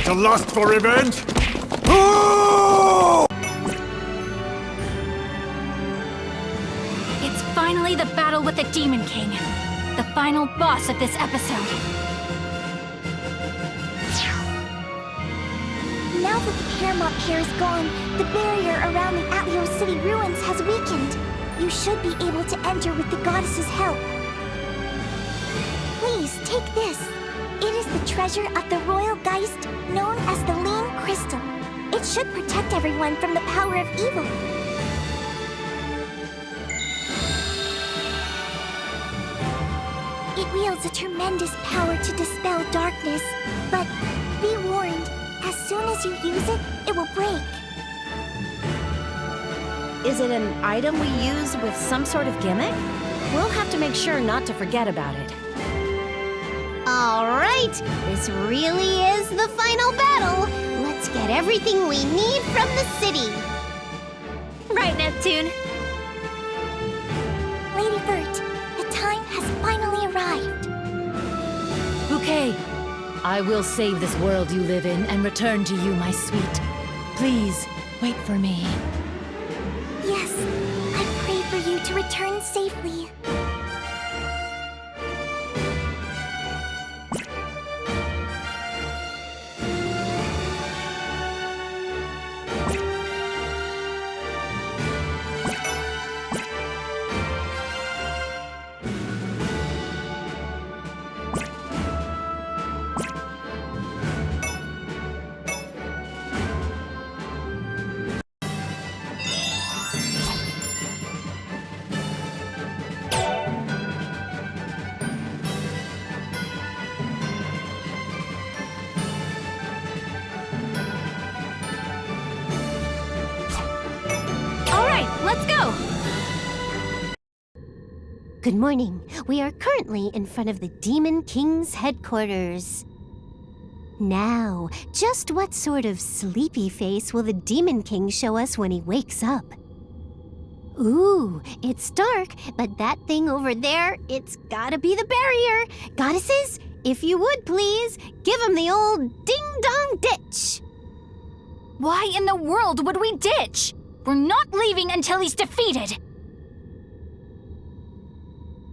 a lust for revenge? Oh! It's finally the battle with the Demon King. The final boss of this episode. Now that the Paramount Pair is gone, the barrier around the Atlios City ruins has weakened. You should be able to enter with the goddess's help. Please, take this. It is the treasure of the Royal Geist, known as the Lean Crystal. It should protect everyone from the power of evil. It wields a tremendous power to dispel darkness, but be warned, as soon as you use it, it will break. Is it an item we use with some sort of gimmick? We'll have to make sure not to forget about it. All right, this really is the final battle. Let's get everything we need from the city. Right, Neptune? Lady Bert, the time has finally arrived. Bouquet, I will save this world you live in and return to you, my sweet. Please, wait for me. Yes, I pray for you to return safely. Let's go! Good morning. We are currently in front of the Demon King's headquarters. Now, just what sort of sleepy face will the Demon King show us when he wakes up? Ooh, it's dark, but that thing over there, it's gotta be the barrier. Goddesses, if you would please, give him the old ding-dong ditch. Why in the world would we ditch? We're not leaving until he's defeated!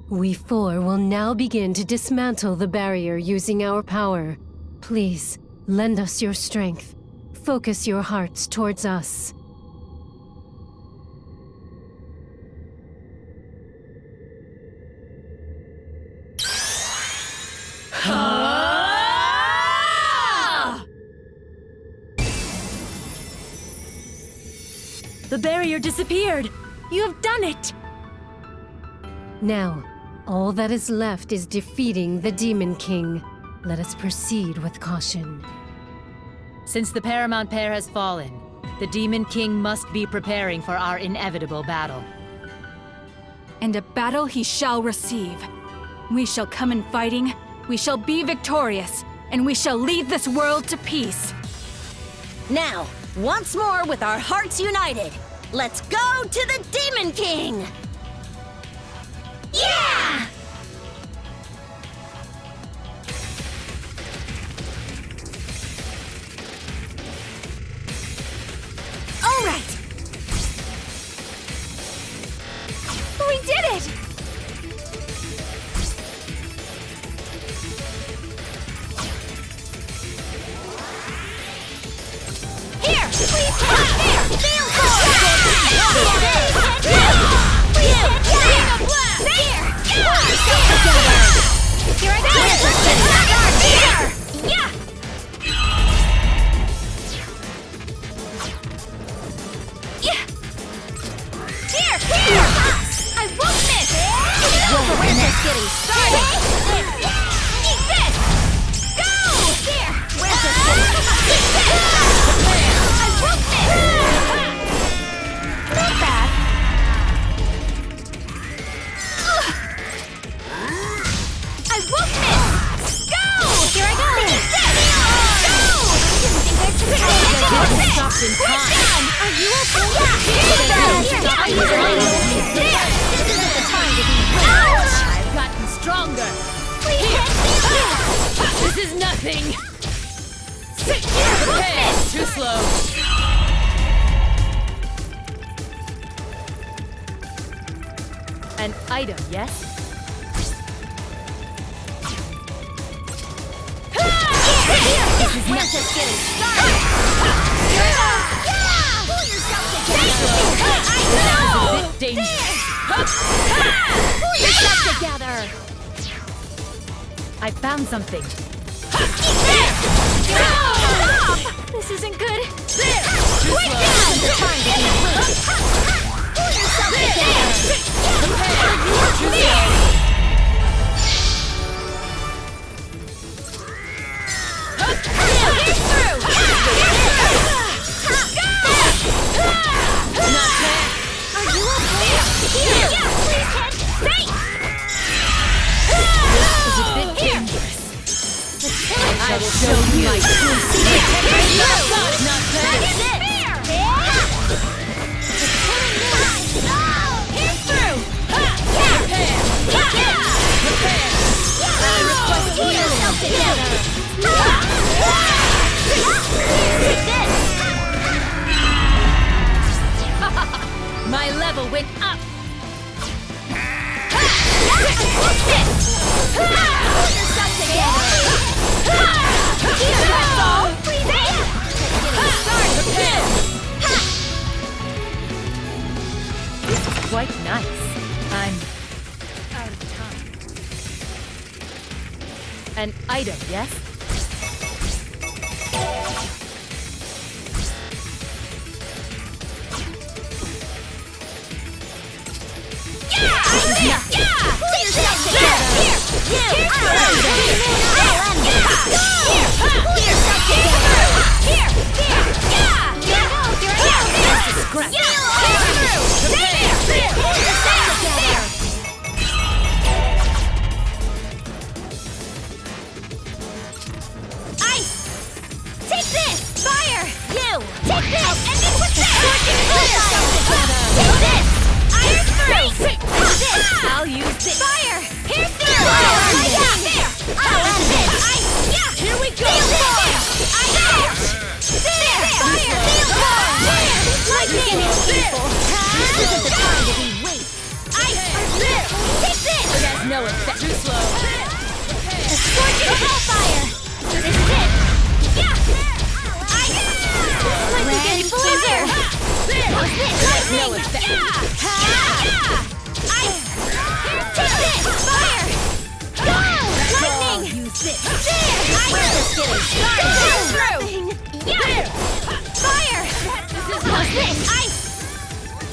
We four will now begin to dismantle the barrier using our power. Please, lend us your strength. Focus your hearts towards us. The barrier disappeared! You have done it! Now, all that is left is defeating the Demon King. Let us proceed with caution. Since the Paramount Pair has fallen, the Demon King must be preparing for our inevitable battle. And a battle he shall receive. We shall come in fighting, we shall be victorious, and we shall lead this world to peace. Now, once more with our hearts united, let's go to the Demon King! Yeah! All right! We did it! Here! Please come here! Feel Here I go! Here! Yeah! Yeah! Here! Here! I won't miss! We're just getting started! Eat this! Go! Here! We're just getting Eat this! I won't miss! Not bad. I won't miss! Go! Here I go! Eat this! Go! I didn't think I'd Stopped in time. Are you okay? Yeah! This isn't the time to be weak. I've gotten stronger. Please! This is nothing. Sit here! Too slow. An item, yes? We're just getting started! Pull yourself together! A bit dangerous. Pull yourself together! I found something. Stop! This isn't good. Quick down! Time to be loose! Pull yourself together! I will show you my true secret. Not bad. Here's through! Pull yourself together! Take this! My level went up. Pull yourself together! Here, that's all! Please, This is quite nice. I'm out of time. An item, yes? pull yourself together! Here! I'll end it! Here! Pull yourself together! Here! Pull yourself together! Ice! Take this! Fire! You! Take this! I'll end it with this! Pull yourself together! Take this! Iron through! Take this! I'll use this. Fire! Here's through! I'll end it! Ice! Yeah! Here we go! There! Fire! Lightning! This isn't the time to be weak! Ice! Take this! It has no effect. Too slow. The scorching hellfire! This is it! Yeah! Ice! Red blizzard! How's this? Lightning! No effect. Ice! Take this! Fire! Go! Lightning! Use this. There! We're just getting started! Yeah! Fire! How's this? Ice!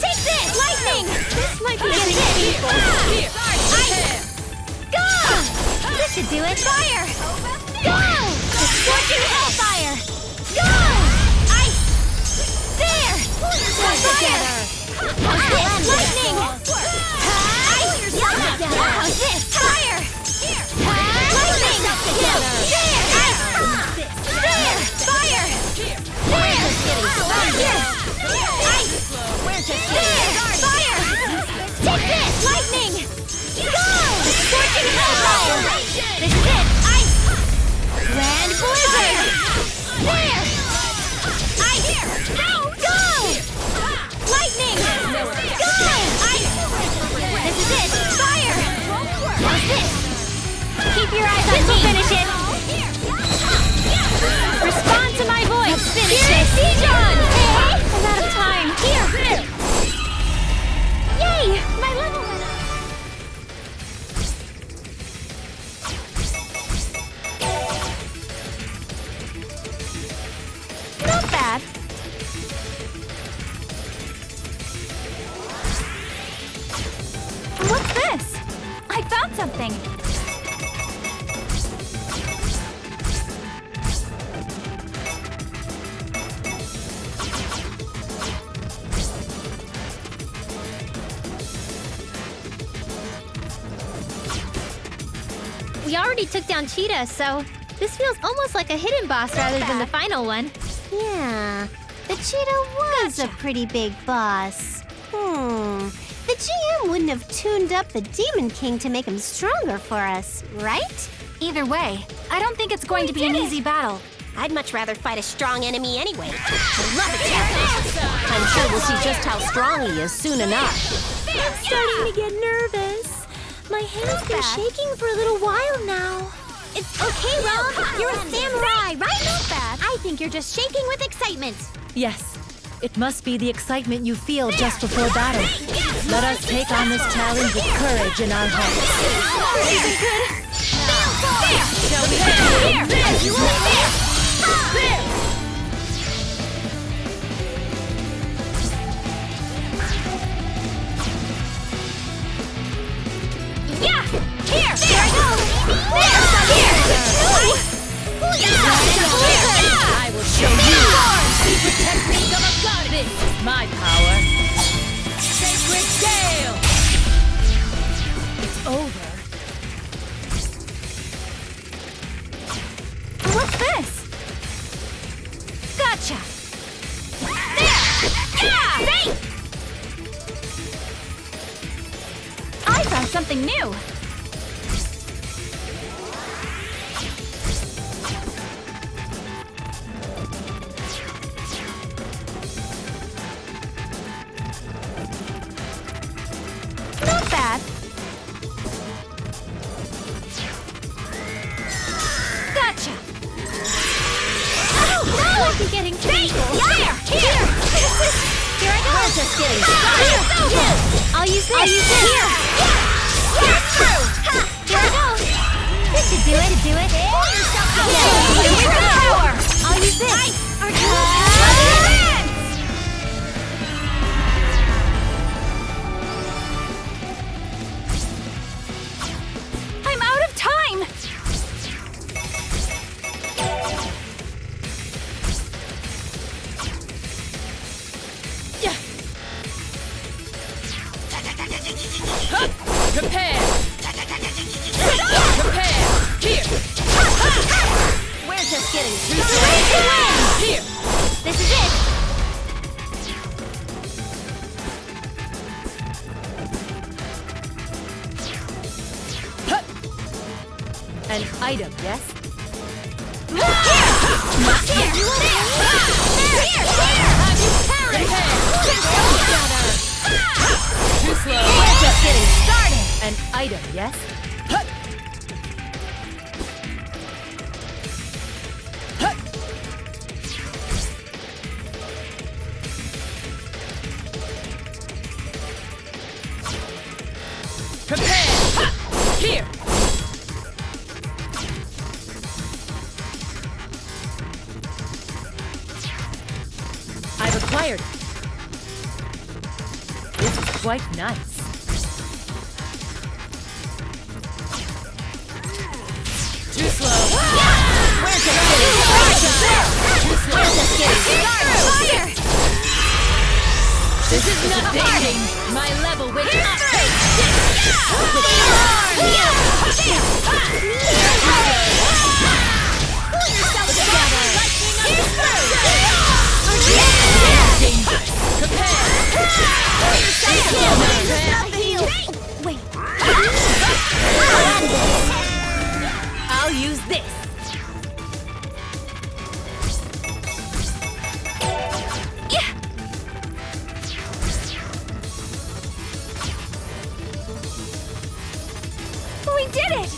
Take this! Lightning! This might be getting painful. Here. Ice! Go! This should do it. Fire! Go! The scorching hellfire! Go! Ice! There! Pull yourself together! How's this? Lightning! Ice! How's this? Fire! Lightning! There! Ice! There! Fire! There! Ice! We're just there! Fire! Take this! Lightning! Go! The scorching hellfire! This is it! Ice! Grand blizzard! There! Ice! Go! Lightning! Go! Ice! This is it! Fire! How's this? Keep your eyes on me! Finish it! Respond to my voice! Finish it! Dijon! Hey! I'm out of time! Here! Yay! My level went up! Not bad. What's this? I found something. We already took down Cheetah, so this feels almost like a hidden boss rather than the final one. Yeah, the cheetah was a pretty big boss. The GM wouldn't have tuned up the Demon King to make him stronger for us, right? Either way, I don't think it's going to be an easy battle. I'd much rather fight a strong enemy anyway. I love attacking. I'm sure we'll see just how strong he is soon enough. I'm starting to get nervous. My hand's been shaking for a little while now. It's okay, Rob. You're a samurai, right? Not bad. I think you're just shaking with excitement. Yes, it must be the excitement you feel just before battle. Let us take on this challenge with courage in our hearts. This isn't good. Shall we begin? Here! You will there! Yeah! Here! There I go! I will show you the secret technique of a god. This is my power. Sacred gale! It's over. What's this? Gotcha! There! Yeah! Safe! I found something new! Not bad. Gotcha! Oh, no! I'll be getting tangled. Here! Here I go! We're just getting started! I'll use this. Here! Here I go! This should do it. Pull yourself together! Here we go! I'll use this! I'm out of time! Prepare! Prepare! Here! We're just getting started! Here! This is it! An item, yes? Too slow. We're just getting started! An item, yes? Prepare! Here! I've acquired it. This is quite nice. Too slow. We're just getting started! This is nothing. My level went up. Pull yourself together! Dangerous. Prepare. Wait. I'll use this. We did it!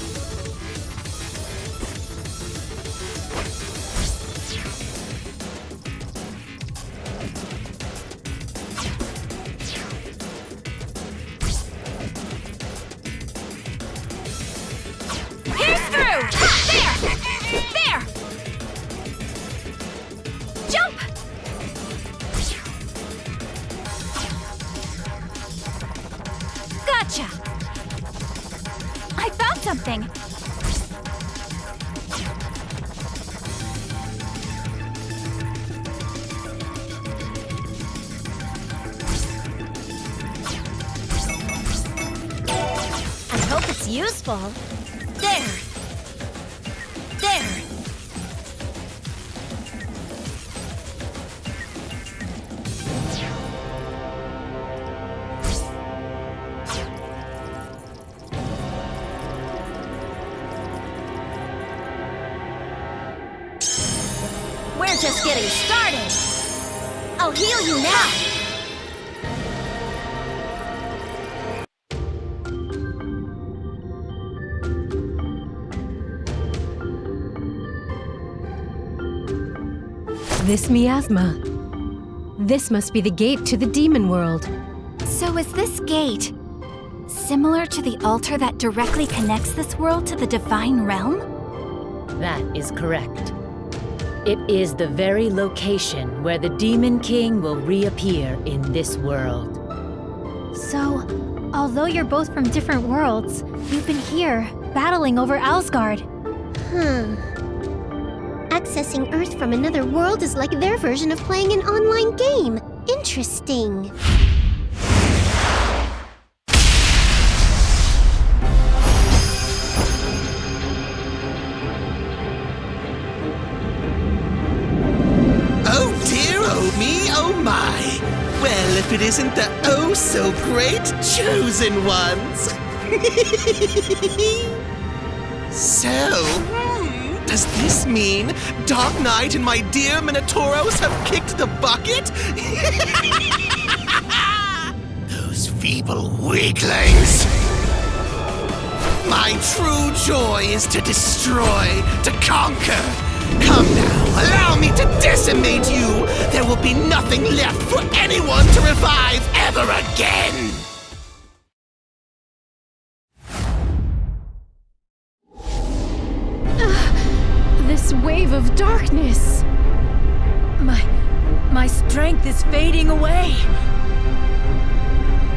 Here's through! There! Jump! Gotcha! I found something! I hope it's useful. There! There! just getting started. I'll heal you now. This miasma. This must be the gate to the demon world. So is this gate similar to the altar that directly connects this world to the divine realm? That is correct. It is the very location where the Demon King will reappear in this world. So, although you're both from different worlds, you've been here, battling over Asgard. Accessing Earth from another world is like their version of playing an online game. Interesting. Oh dear, oh me, oh my. Well, if it isn't the oh-so-great Chosen Ones. So, does this mean Dark Knight and my dear Minotauros have kicked the bucket? Those feeble weaklings. My true joy is to destroy, to conquer. Come now, allow me to decimate you. There will be nothing left for anyone to revive ever again. This wave of darkness. My strength is fading away.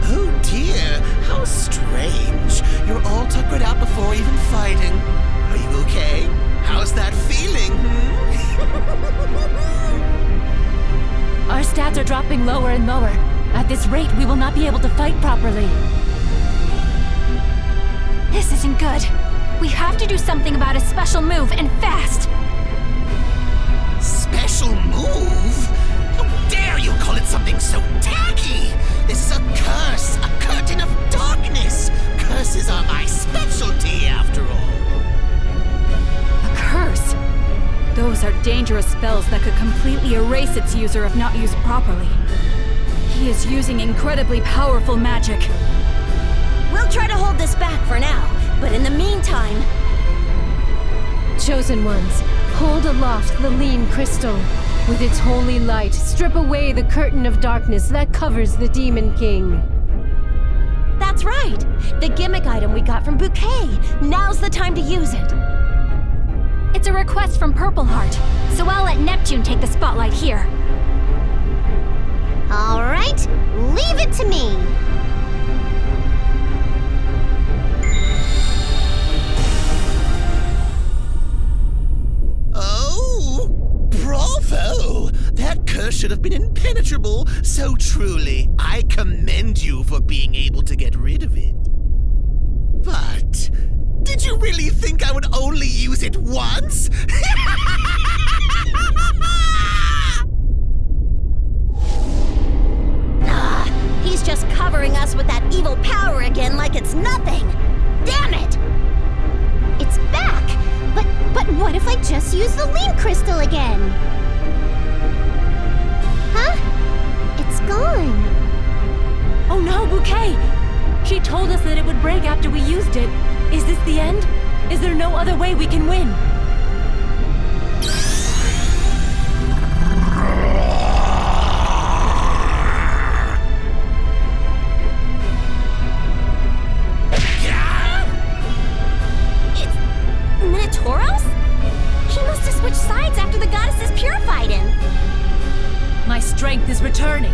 Oh dear, how strange. You're all tuckered out before even fighting. Are you okay? How's that feeling, Our stats are dropping lower and lower. At this rate, we will not be able to fight properly. This isn't good. We have to do something about a special move, and fast! Special move? How dare you call it something so tacky? This is a curse, a curtain of darkness. Curses are my specialty, after all. A curse? Those are dangerous spells that could completely erase its user if not used properly. He is using incredibly powerful magic. We'll try to hold this back for now, but in the meantime... Chosen Ones, hold aloft the lean crystal. With its holy light, strip away the curtain of darkness that covers the Demon King. That's right! The gimmick item we got from Bouquet! Now's the time to use it! It's a request from Purple Heart, so I'll let Neptune take the spotlight here. All right, leave it to me. Oh, bravo! That curse should have been impenetrable, so truly, I commend you for being able to get rid of it. But, did you really think I would only use it once? He's just covering us with that evil power again like it's nothing! Damn it! It's back. But what if I just use the lean crystal again? Huh? It's gone. Oh no, Bouquet! She told us that it would break after we used it. Is this the end? Is there no other way we can win? Minotauros? He must have switched sides after the goddesses purified him. My strength is returning.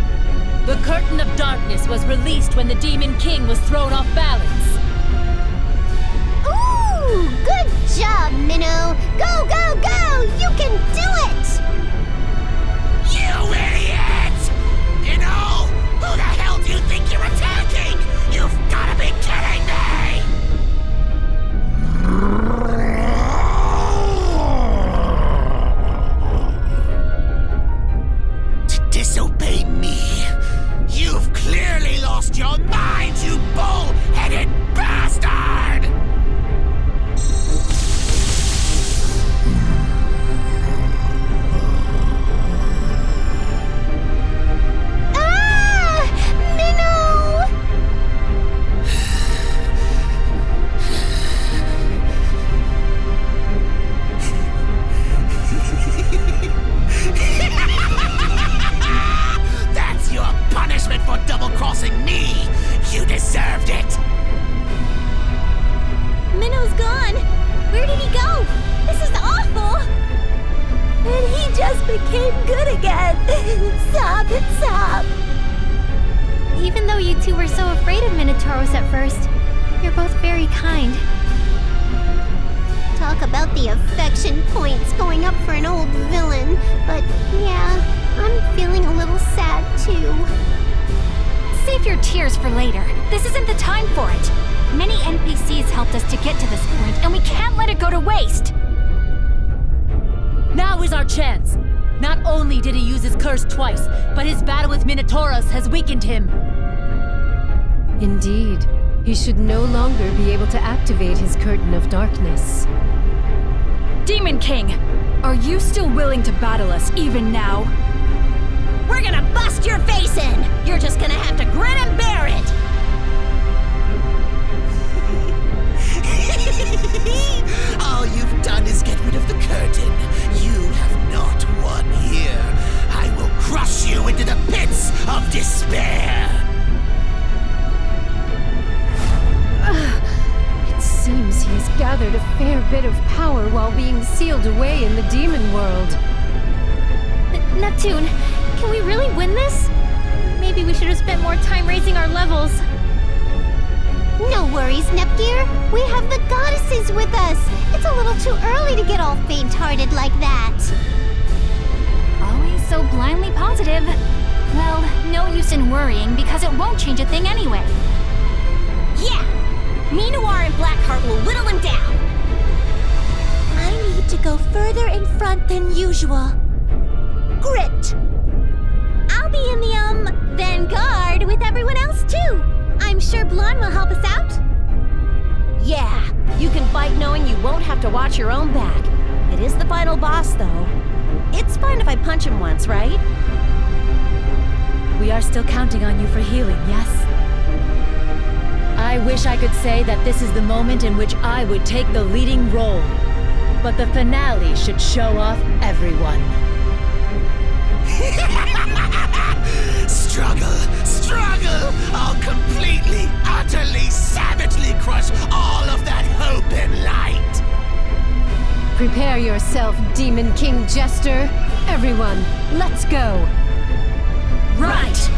The curtain of darkness was released when the Demon King was thrown off balance. Ooh, good job, Minnow. Go, go, go! You can do it! You idiot! You know, who the hell do you think you're attacking? You've gotta be kidding me! To disobey me? You've clearly lost your mind, you bull-headed bastard! became good again. Sob, sob. Even though you two were so afraid of Minotauros at first, you're both very kind. Talk about the affection points going up for an old villain. But yeah, I'm feeling a little sad too. Save your tears for later. This isn't the time for it. Many NPCs helped us to get to this point, and we can't let it go to waste. Now is our chance! Not only did he use his curse twice, but his battle with Minotauros has weakened him. Indeed, he should no longer be able to activate his curtain of darkness. Demon King, are you still willing to battle us even now? We're gonna bust your face in! You're just gonna have to grin and bear it! All you've done is get rid of the curtain. You have not won here. I will crush you into the pits of despair. It seems he has gathered a fair bit of power while being sealed away in the demon world. Neptune, can we really win this? Maybe we should have spent more time raising our levels. No worries, Nepgear. We have the goddesses with us. It's a little too early to get all faint-hearted like that. Always so blindly positive. Well, no use in worrying because it won't change a thing anyway. Yeah! Me, Noir, and Blackheart will whittle him down. I need to go further in front than usual. Grit! I'll be in the, vanguard with everyone else, too. I'm sure Blanc will help us out. Yeah, you can fight knowing you won't have to watch your own back. It is the final boss, though. It's fine if I punch him once, right? We are still counting on you for healing, yes? I wish I could say that this is the moment in which I would take the leading role. But the finale should show off everyone. Struggle! I'll completely, utterly, savagely crush all of that hope and light! Prepare yourself, Demon King Jester. Everyone, let's go. Right!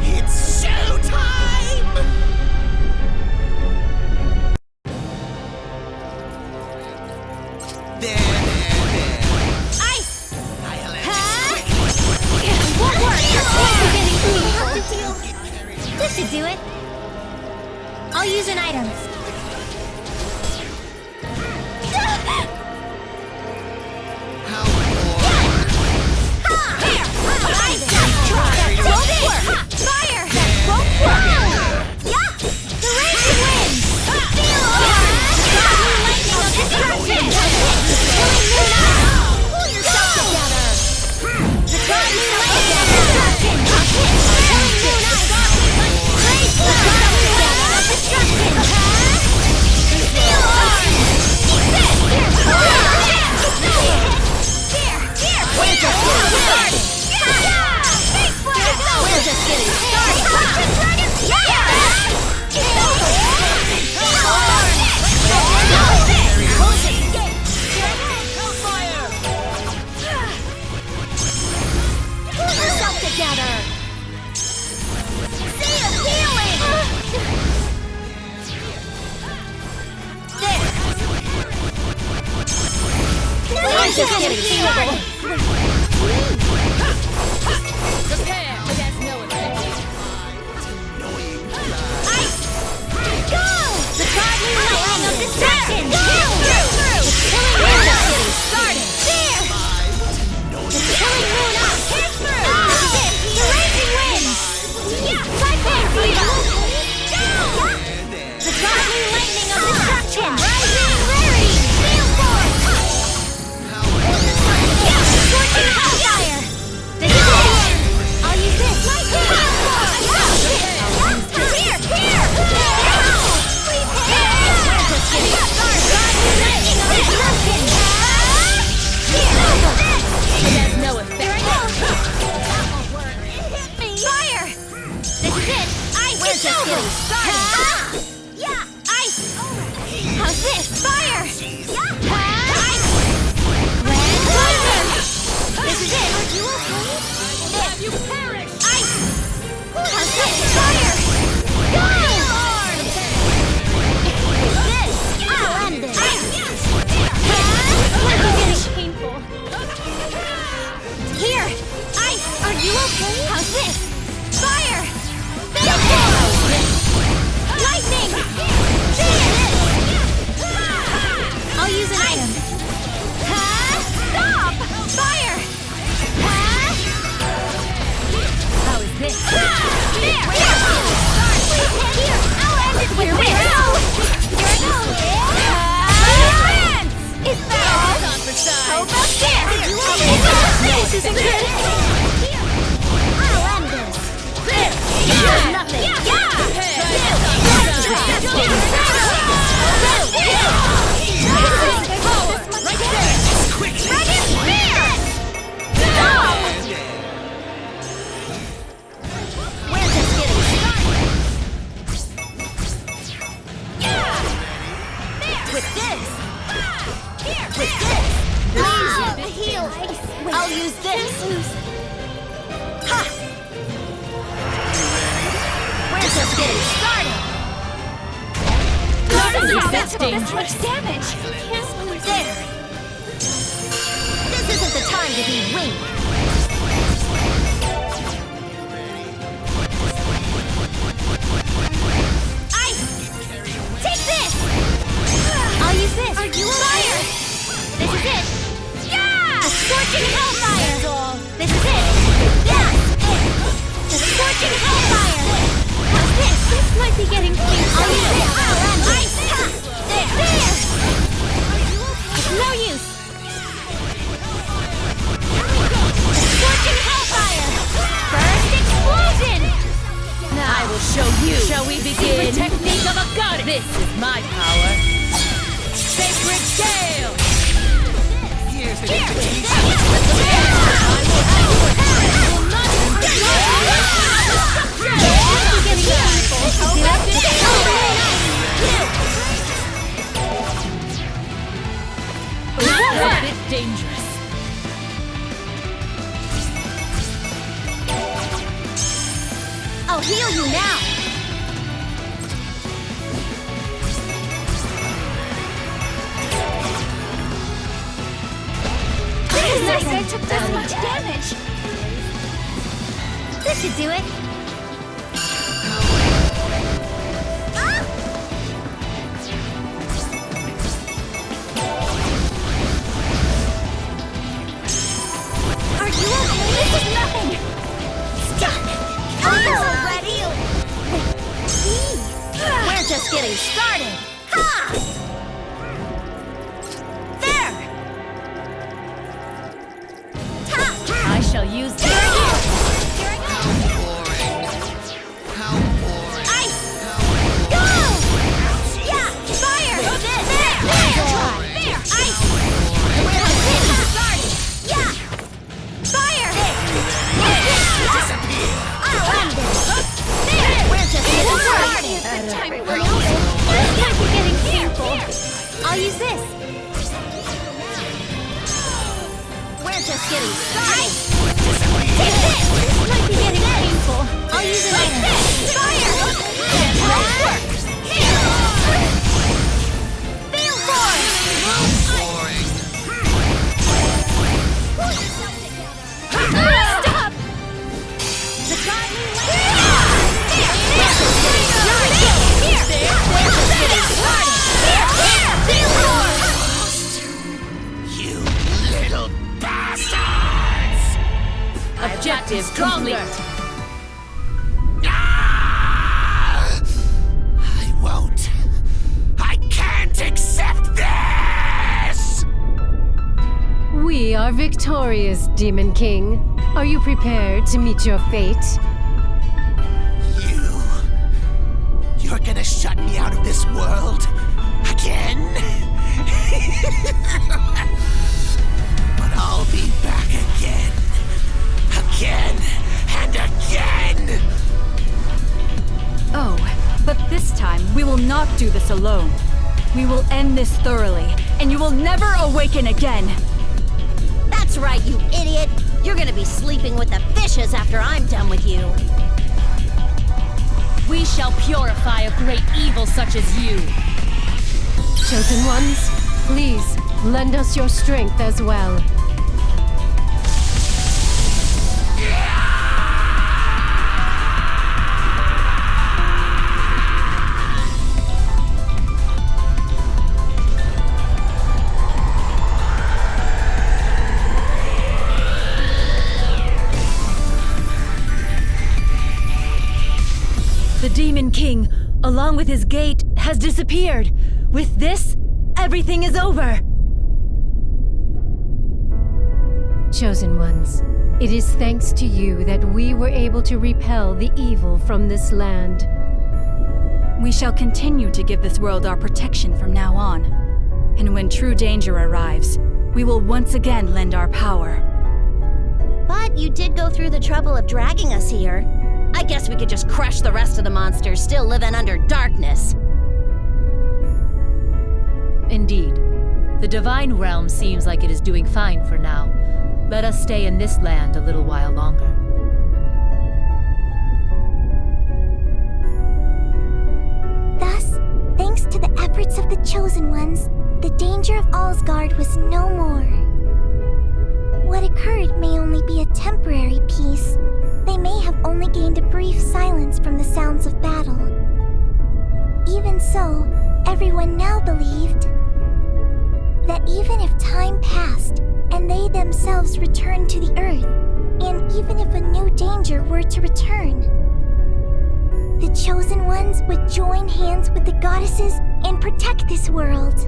It's showtime! There. Ice! I'll It won't work! This should do it. I'll use an item. Fire! That won't work! Yeah! The raging wind! Feel lightning of destruction! Pull yourself together! The lightning of destruction! We're just getting started! Pull yourself together! See a feeling! I'm just getting started! Prepare against no attack. Ice! Go! The godly lightning of destruction! Go! The killing moon is getting started! There! The killing moon up! Hit through! This is it! The raging wind! Yeah! Right there! Go! The godly lightning of destruction! Rising rarity! Feel force! Pull yourself together! Amazing Chris! I'll end this! There's nothing! Right there! Dragon Spear! We're just getting started! With this! With this! The heel! I'll use this! Ha! We're just getting started! That's dangerous. Much damage! There! This isn't the time to be weak! Ice! Take this! I'll use this! Are you fire? This is it! Yeah! The scorching hellfire! This is it! Yeah! The scorching hellfire! What's this? This might be getting painful. I'll use it! Ice! There! There! It's no use! The scorching hellfire! First explosion! I will show you. Shall we begin? Secret technique of a god. This is my power. Sacred scale. Here's the That's a bit dangerous. I'll heal you now! I took this much damage! This should do it! Are you okay? This is nothing! Stop! Already? We're just getting started! Ha! There! I shall use this. Ice! Go! Yeah! Fire! There! There! Ice! We're just getting started! Yeah! Fire! I'll end this! There! We're just getting started! This might be getting painful. I'll use this. We're just getting started. Take this! This might be getting painful. I'll use it later. Fire! That works! Feel force! Stop! The guiding light! We're just getting started! Here! We're just getting started! Feel force! You little bastards! Objective complete. I won't. I can't accept this! We are victorious, Demon King. Are you prepared to meet your fate? You're gonna shut me out of this world? Again? But I'll be back again. Again and again! Oh, but this time we will not do this alone. We will end this thoroughly, and you will never awaken again. That's right, you idiot! You're gonna be sleeping with the fishes after I'm done with you. We shall purify a great evil such as you. Chosen ones, please lend us your strength as well. The Demon King, along with his gate, has disappeared. With this, everything is over. Chosen Ones, it is thanks to you that we were able to repel the evil from this land. We shall continue to give this world our protection from now on. And when true danger arrives, we will once again lend our power. But you did go through the trouble of dragging us here. I guess we could just crush the rest of the monsters still living under darkness. Indeed. The Divine Realm seems like it is doing fine for now. Let us stay in this land a little while longer. Thus, thanks to the efforts of the Chosen Ones, the danger of Allsgard was no more. What occurred may only be a temporary peace. They may have only gained a brief silence from the sounds of battle. Even so, everyone now believed that even if time passed and they themselves returned to the Earth, and even if a new danger were to return, the Chosen Ones would join hands with the goddesses and protect this world.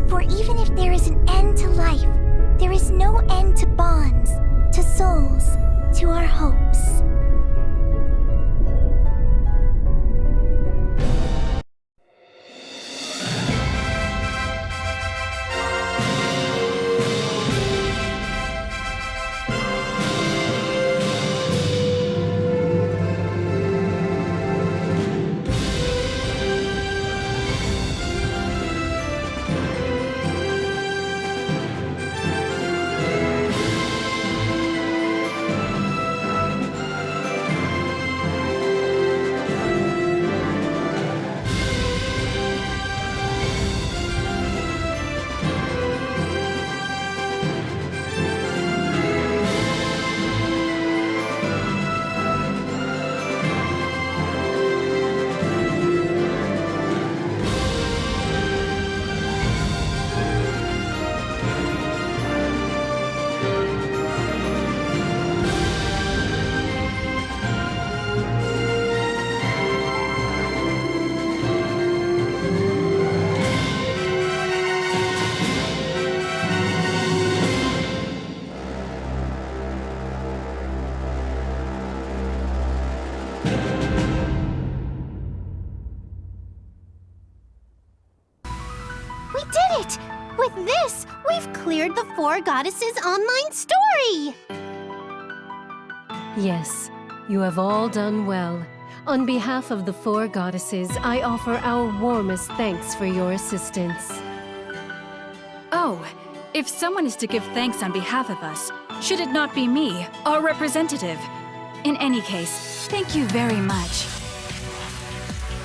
For even if there is an end to life, there is no end to bonds, to souls, to our hopes. We did it! With this, we've cleared the Four Goddesses online story! Yes, you have all done well. On behalf of the Four Goddesses, I offer our warmest thanks for your assistance. Oh, if someone is to give thanks on behalf of us, should it not be me, our representative? In any case, thank you very much.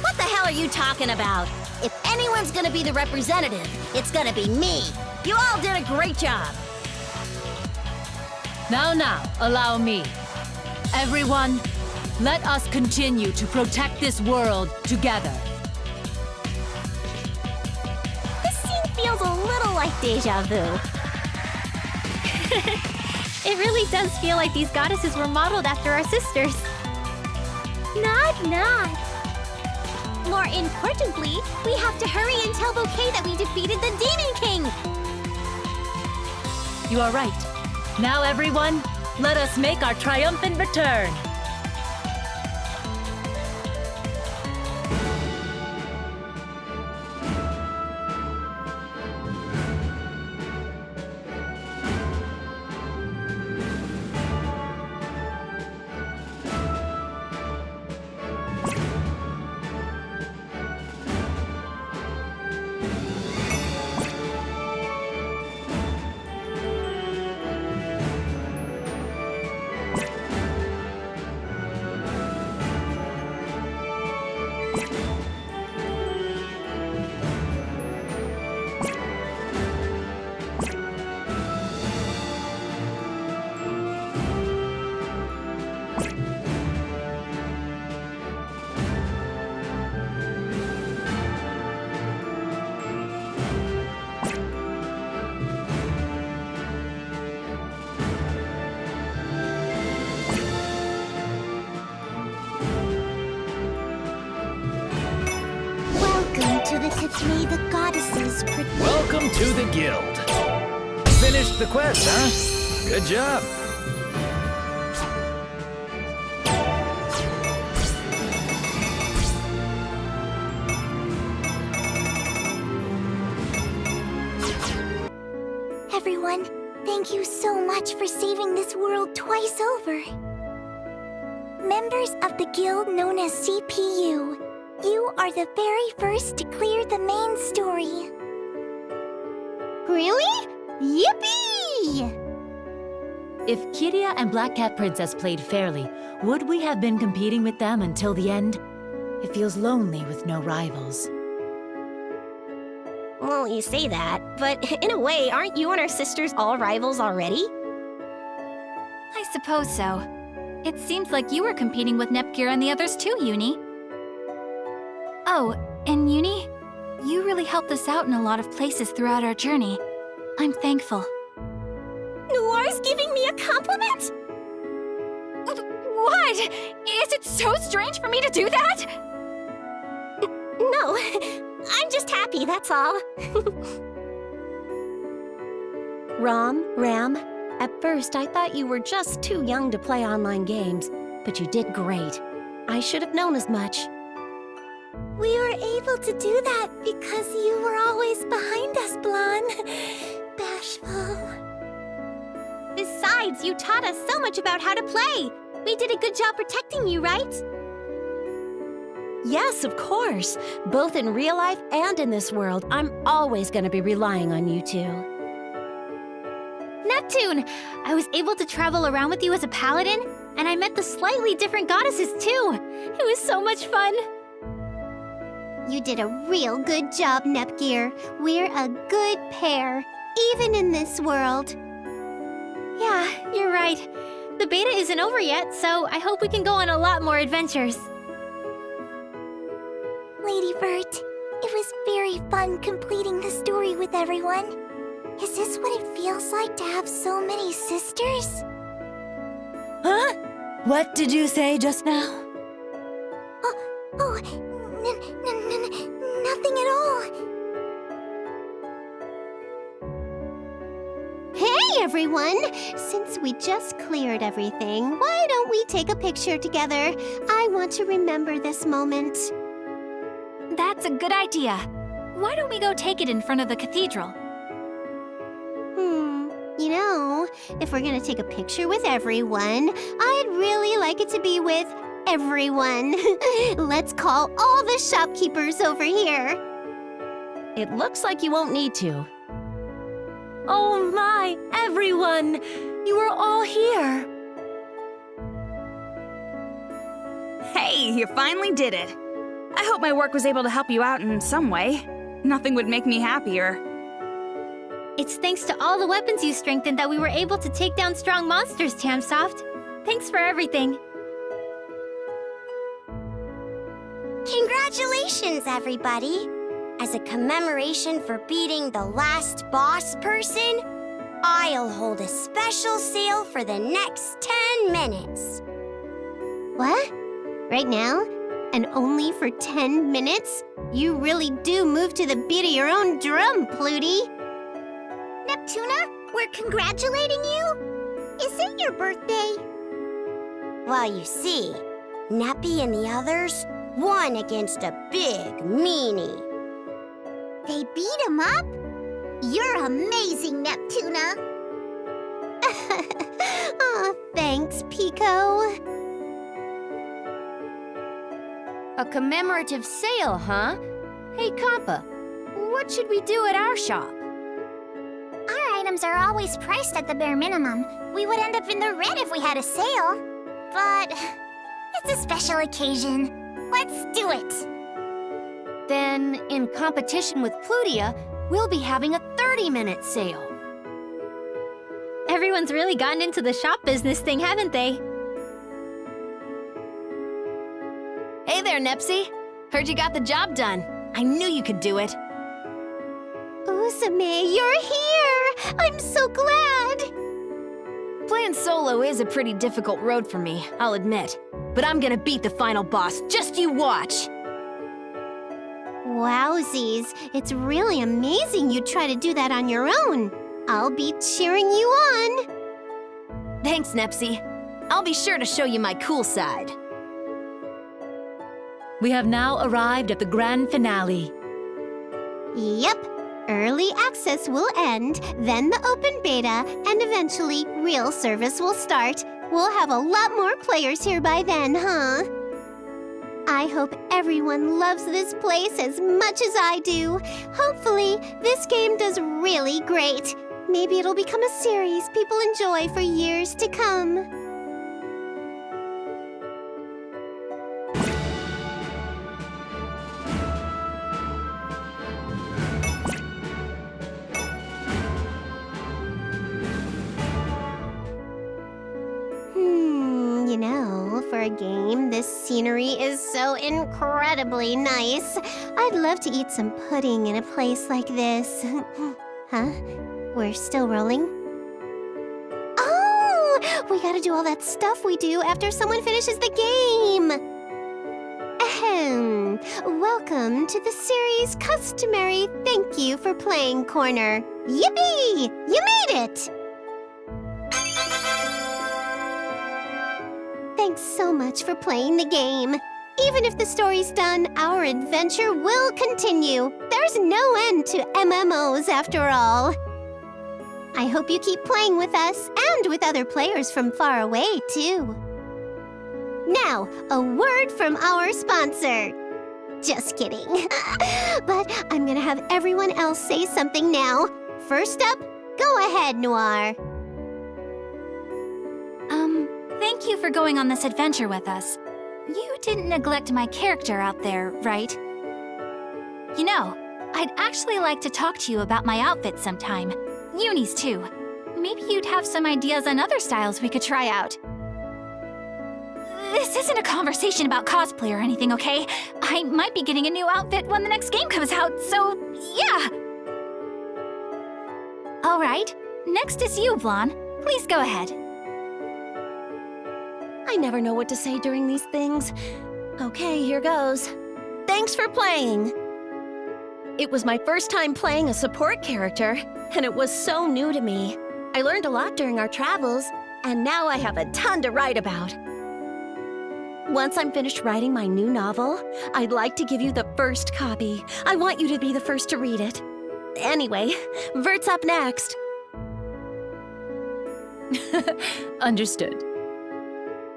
What the hell are you talking about? If anyone's gonna be the representative, it's gonna be me. You all did a great job. Now, allow me. Everyone, let us continue to protect this world together. This scene feels a little like deja vu. It really does feel like these goddesses were modeled after our sisters. Not. More importantly, we have to hurry and tell Bouquet that we defeated the Demon King! You are right. Now, everyone, let us make our triumphant return. May the goddesses Welcome to the guild. Finished the quest, huh? Good job. Everyone, thank you so much for saving this world twice over. Members of the guild known as CPU, you are the very first to clear the main story. Really? Yippee! If Kiria and Black Cat Princess played fairly, would we have been competing with them until the end? It feels lonely with no rivals. Well, you say that, but in a way, aren't you and our sisters all rivals already? I suppose so. It seems like you were competing with Nepgear and the others too, Uni. Oh, and Uni, you really helped us out in a lot of places throughout our journey. I'm thankful. Noir's giving me a compliment? What? Is it so strange for me to do that? No, I'm just happy, that's all. Ram, at first I thought you were just too young to play online games, but you did great. I should have known as much. We were able to do that because you were always behind us, Blanc. Bashful. Besides, you taught us so much about how to play. We did a good job protecting you, right? Yes, of course. Both in real life and in this world, I'm always going to be relying on you two. Neptune! I was able to travel around with you as a paladin, and I met the slightly different goddesses too. It was so much fun. You did a real good job, Nepgear. We're a good pair, even in this world. Yeah, you're right. The beta isn't over yet, so I hope we can go on a lot more adventures. Lady Bert, it was very fun completing the story with everyone. Is this what it feels like to have so many sisters? Huh? What did you say just now? Nothing at all. Hey, everyone! Since we just cleared everything, why don't we take a picture together? I want to remember this moment. That's a good idea. Why don't we go take it in front of the cathedral? You know, if we're gonna take a picture with everyone, I'd really like it to be with everyone. Let's call all the shopkeepers over here. It looks like you won't need to. Oh my, everyone! You are all here! Hey, you finally did it. I hope my work was able to help you out in some way. Nothing would make me happier. It's thanks to all the weapons you strengthened that we were able to take down strong monsters, Tamsoft. Thanks for everything. Congratulations, everybody! As a commemoration for beating the last boss person, I'll hold a special sale for the next 10 minutes. What? Right now? And only for 10 minutes? You really do move to the beat of your own drum, Pluty. Neptuna, we're congratulating you? Is it your birthday? Well, you see, Neppy and the others won against a big meanie. They beat him up? You're amazing, Neptuna. Aw, thanks, Pico. A commemorative sale, huh? Hey, Compa, what should we do at our shop? Our items are always priced at the bare minimum. We would end up in the red if we had a sale. But it's a special occasion. Let's do it. Then, in competition with Plutia, we'll be having a 30-minute sale. Everyone's really gotten into the shop business thing, haven't they? Hey there, Nepsy. Heard you got the job done. I knew you could do it. Uzume, you're here! I'm so glad! Playing solo is a pretty difficult road for me, I'll admit. But I'm gonna beat the final boss, just you watch! Wowsies, it's really amazing you try to do that on your own. I'll be cheering you on. Thanks, Nepsy. I'll be sure to show you my cool side. We have now arrived at the grand finale. Yep. Early access will end, then the open beta, and eventually real service will start. We'll have a lot more players here by then, huh? I hope everyone loves this place as much as I do. Hopefully, this game does really great. Maybe it'll become a series people enjoy for years to come. You know, for a game, this scenery is so incredibly nice. I'd love to eat some pudding in a place like this. Huh? We're still rolling? Oh! We gotta do all that stuff we do after someone finishes the game! Ahem. Welcome to the series' customary thank you for playing corner. Yippee! You made it! Thanks so much for playing the game. Even if the story's done, our adventure will continue. There's no end to MMOs after all. I hope you keep playing with us and with other players from far away, too. Now, a word from our sponsor. Just kidding. But I'm gonna have everyone else say something now. First up, go ahead, Noir. Thank you for going on this adventure with us. You didn't neglect my character out there, right? You know, I'd actually like to talk to you about my outfit sometime. Uni's too. Maybe you'd have some ideas on other styles we could try out. This isn't a conversation about cosplay or anything, okay? I might be getting a new outfit when the next game comes out, so yeah! All right, next is you, Blanc. Please go ahead. I never know what to say during these things. Okay, here goes. Thanks for playing! It was my first time playing a support character, and it was so new to me. I learned a lot during our travels, and now I have a ton to write about. Once I'm finished writing my new novel, I'd like to give you the first copy. I want you to be the first to read it. Anyway, Vert's up next. Understood.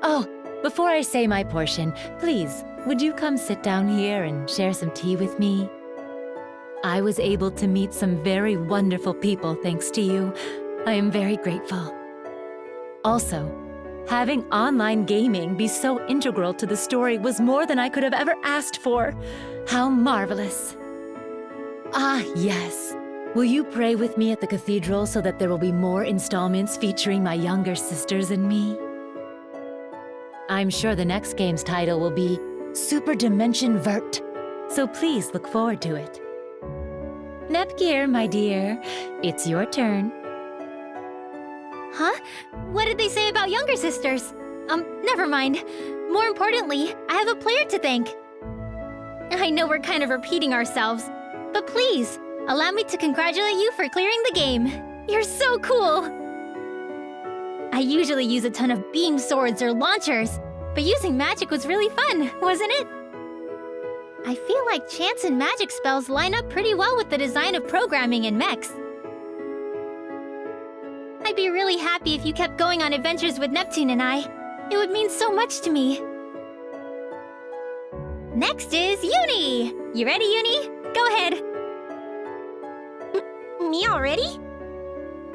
Oh, before I say my portion, please, would you come sit down here and share some tea with me? I was able to meet some very wonderful people thanks to you. I am very grateful. Also, having online gaming be so integral to the story was more than I could have ever asked for. How marvelous. Ah, yes. Will you pray with me at the cathedral so that there will be more installments featuring my younger sisters and me? I'm sure the next game's title will be Cyberdimension Vert, so please look forward to it. Nepgear, my dear, it's your turn. Huh? What did they say about younger sisters? Never mind. More importantly, I have a player to thank. I know we're kind of repeating ourselves, but please, allow me to congratulate you for clearing the game. You're so cool! I usually use a ton of beam swords or launchers, but using magic was really fun, wasn't it? I feel like chance and magic spells line up pretty well with the design of programming in mechs. I'd be really happy if you kept going on adventures with Neptune and I. It would mean so much to me. Next is Uni! You ready, Uni? Go ahead. Me already?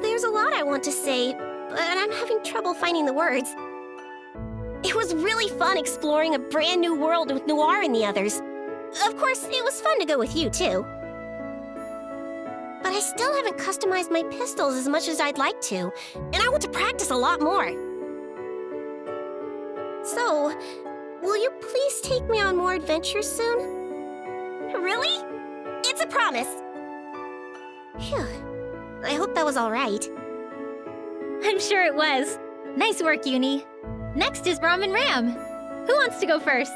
There's a lot I want to say, but I'm having trouble finding the words. It was really fun exploring a brand new world with Noir and the others. Of course, it was fun to go with you, too. But I still haven't customized my pistols as much as I'd like to, and I want to practice a lot more. So, will you please take me on more adventures soon? Really? It's a promise! Phew. I hope that was all right. I'm sure it was. Nice work, Uni. Next is Ram and Ram. Who wants to go first?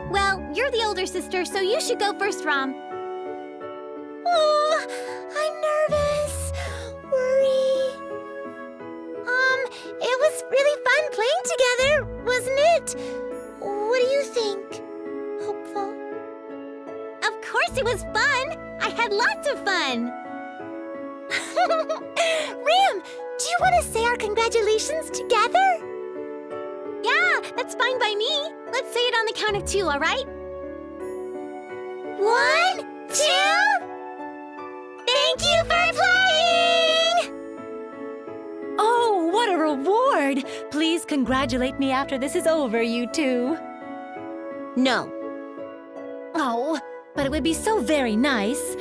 Well, you're the older sister, so you should go first, Ram. Oh, I'm nervous. Worry. playing together, wasn't it? What do you think? Hopeful? Of course it was fun! I had lots of fun! Ram, do you want to say our congratulations together? Yeah, that's fine by me. Let's say it on the count of 2, all right? 1, 2... Thank you for playing! Oh, what a reward! Please congratulate me after this is over, you two. No. Oh, but it would be so very nice.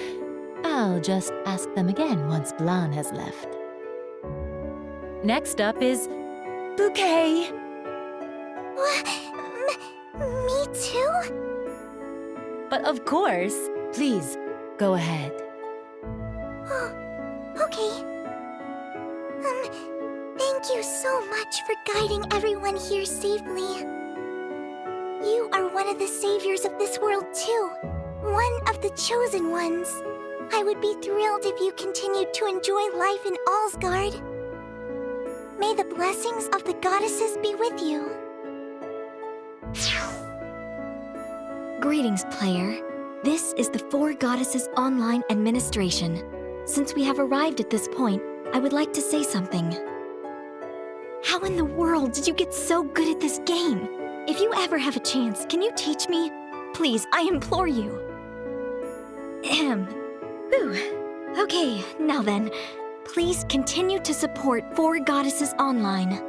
I'll just ask them again once Blanc has left. Next up is Bouquet. Me too? But of course, please, go ahead. Oh, okay. Thank you so much for guiding everyone here safely. You are one of the saviors of this world too. One of the chosen ones. I would be thrilled if you continued to enjoy life in Allsgard. May the blessings of the goddesses be with you. Greetings, player. This is the Four Goddesses Online Administration. Since we have arrived at this point, I would like to say something. How in the world did you get so good at this game? If you ever have a chance, can you teach me? Please, I implore you. Ahem. Whew. Okay, now then. Please continue to support Four Goddesses Online.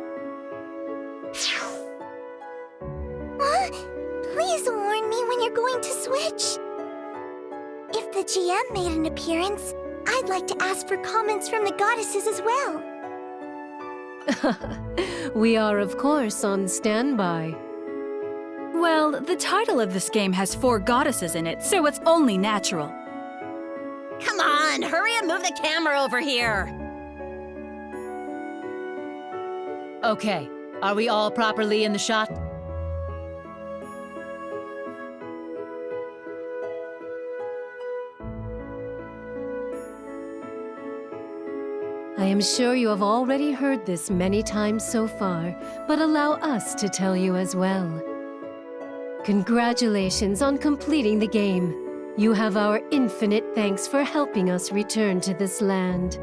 Please warn me when you're going to switch. If the GM made an appearance, I'd like to ask for comments from the goddesses as well. We are, of course, on standby. Well, the title of this game has 4 goddesses in it, so it's only natural. Come on, hurry and move the camera over here. Okay, are we all properly in the shot? I am sure you have already heard this many times so far, but allow us to tell you as well. Congratulations on completing the game. You have our infinite thanks for helping us return to this land.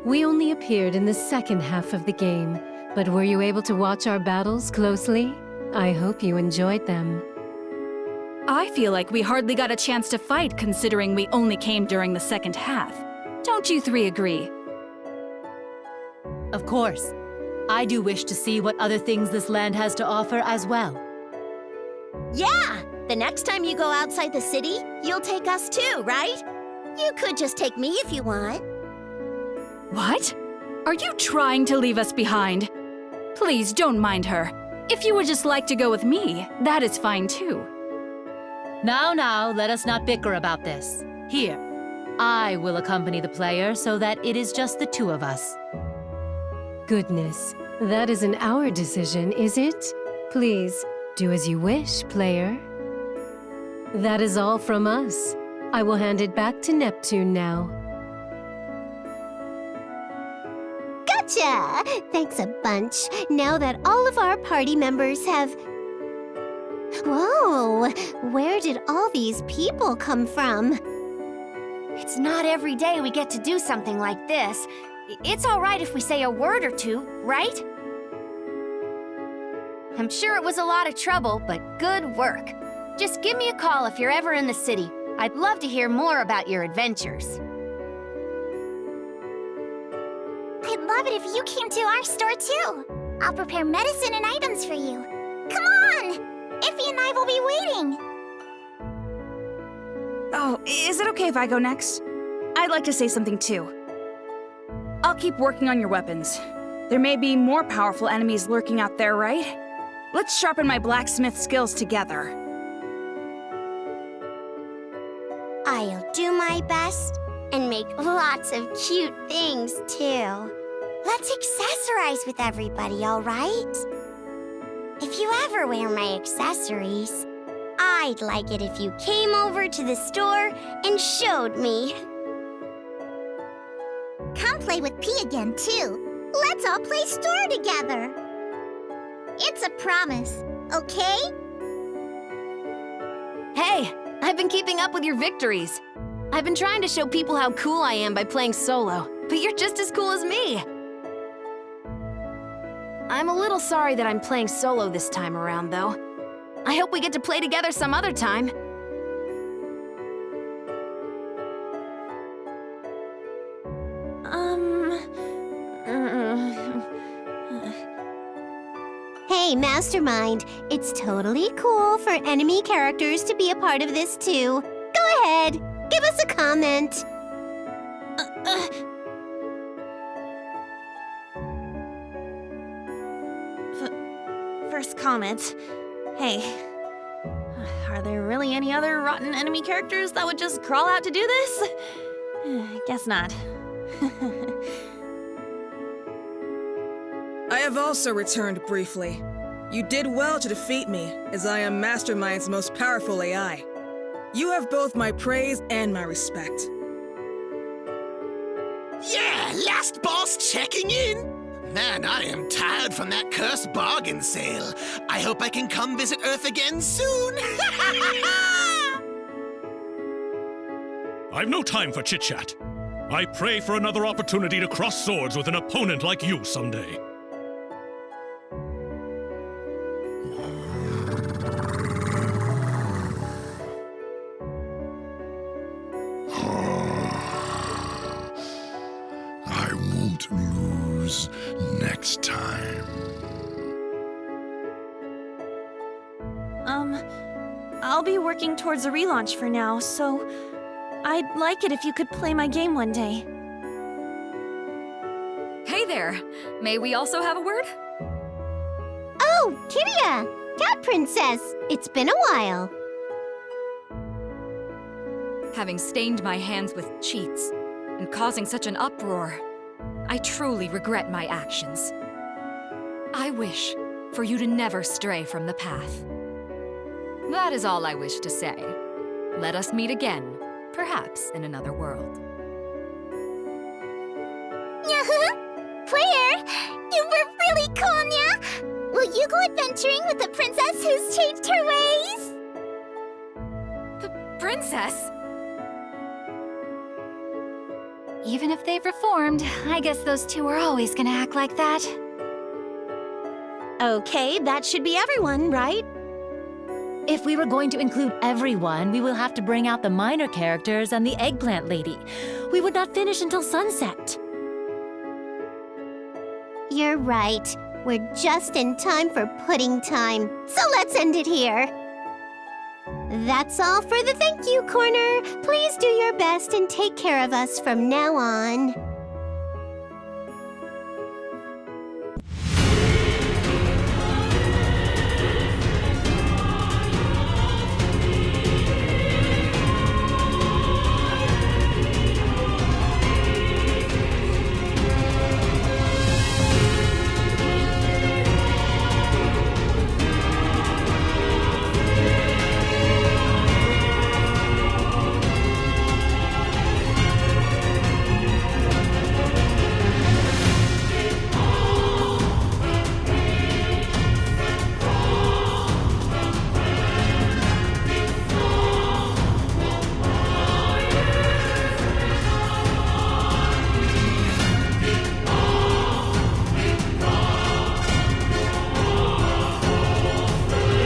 We only appeared in the second half of the game, but were you able to watch our battles closely? I hope you enjoyed them. I feel like we hardly got a chance to fight considering we only came during the second half. Don't you 3 agree? Of course. I do wish to see what other things this land has to offer as well. Yeah! The next time you go outside the city, you'll take us too, right? You could just take me if you want. What? Are you trying to leave us behind? Please don't mind her. If you would just like to go with me, that is fine too. Now, let us not bicker about this. Here, I will accompany the player so that it is just the 2 of us. Goodness, that isn't our decision, is it? Please, do as you wish, player. That is all from us. I will hand it back to Neptune now. Gotcha! Thanks a bunch. Now that all of our party members have... Whoa! Where did all these people come from? It's not every day we get to do something like this. It's all right if we say a word or 2, right? I'm sure it was a lot of trouble, but good work. Just give me a call if you're ever in the city. I'd love to hear more about your adventures. I'd love it if you came to our store too. I'll prepare medicine and items for you. Come on! Iffy and I will be waiting. Oh, is it okay if I go next? I'd like to say something too. I'll keep working on your weapons. There may be more powerful enemies lurking out there, right? Let's sharpen my blacksmith skills together. I'll do my best and make lots of cute things too. Let's accessorize with everybody, all right? If you ever wear my accessories, I'd like it if you came over to the store and showed me. Come play with P again, too. Let's all play store together. It's a promise, okay? Hey, I've been keeping up with your victories. I've been trying to show people how cool I am by playing solo, but you're just as cool as me. I'm a little sorry that I'm playing solo this time around, though. I hope we get to play together some other time. Hey, Mastermind, it's totally cool for enemy characters to be a part of this too. Go ahead, give us a comment. First comment. Hey, are there really any other rotten enemy characters that would just crawl out to do this? Guess not. I have also returned briefly. You did well to defeat me, as I am Mastermind's most powerful AI. You have both my praise and my respect. Yeah, last boss checking in. Man, I am tired from that cursed bargain sale. I hope I can come visit Earth again soon. I've no time for chit-chat. I pray for another opportunity to cross swords with an opponent like you someday. I won't lose next time. I'll be working towards a relaunch for now, so I'd like it if you could play my game one day. Hey there! May we also have a word? Oh, Kiria! Cat Princess! It's been a while. Having stained my hands with cheats and causing such an uproar, I truly regret my actions. I wish for you to never stray from the path. That is all I wish to say. Let us meet again, perhaps in another world. Player, you were really cool, Nya! Will you go adventuring with the princess who's changed her ways? Princess? Even if they've reformed, I guess those two are always gonna act like that. Okay, that should be everyone, right? If we were going to include everyone, we will have to bring out the minor characters and the eggplant lady. We would not finish until sunset. You're right. We're just in time for pudding time. So let's end it here. That's all for the thank you corner. Please do your best and take care of us from now on.